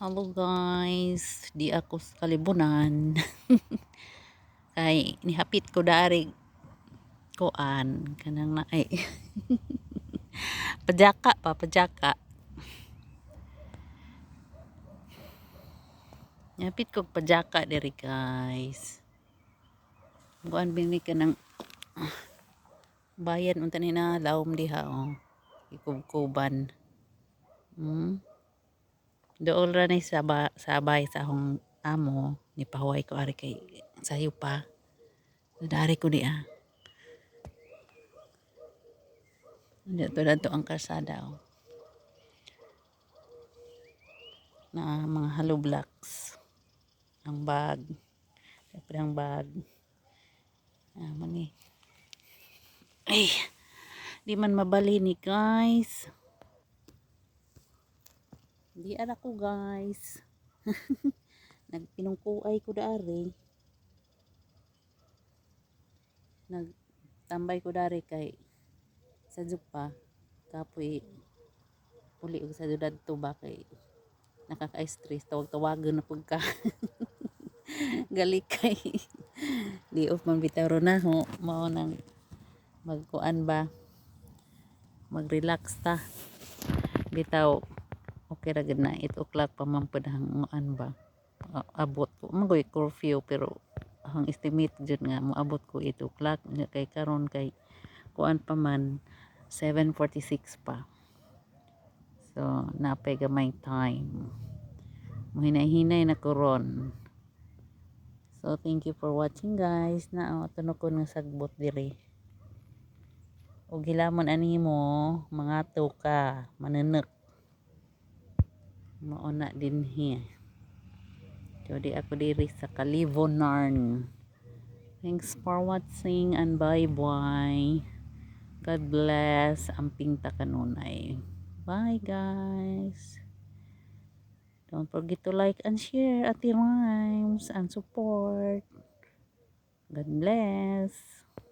Hello guys, di ako sa kalibunan. Kay nihapit ko dari koan kanang na ay pajaka. Nihapit ko pajaka diri guys. Kuan bini kanang bayan unta ni na lawom diha oh. Ikubkuban. Dool ra ni sabay sa akong amo ni pahuway ko ari kay sayo pa. Dari ko di ah. Dito ang kalsada oh. Na mga hollow blocks. Ang bag. Siyempre ang bag. Mani. Ay, di man mabali ni guys. Di anak ko guys. Nagpinungkuay ko dari. Nagtambay ko dari kay sa jupa. Kapoy uli og sa dudad to ba kay nakaka-stress tawag-tawagan na pagka galikay. Di off man bitaw na ho mao nang magkuan ba mag-relax ta bitaw okay ra gid na 8 o'clock pa man pud hanguan ba abot ko magoy curfew pero ang estimate jud nga moabot ko 8 o'clock kay karon kay kuan pa man 7:46 pa so napay gamay time muhinay-hinay na koron. So thank you for watching guys na tunokon nga sagbot diri ug hilamon ani mo mga tuka manenek mauna din hi so di ako diri sa Kalivonan. Thanks for watching and bye bye. God bless amping ta kanunay. Bye guys, don't forget to like and share Ate Rhymes and support. God bless.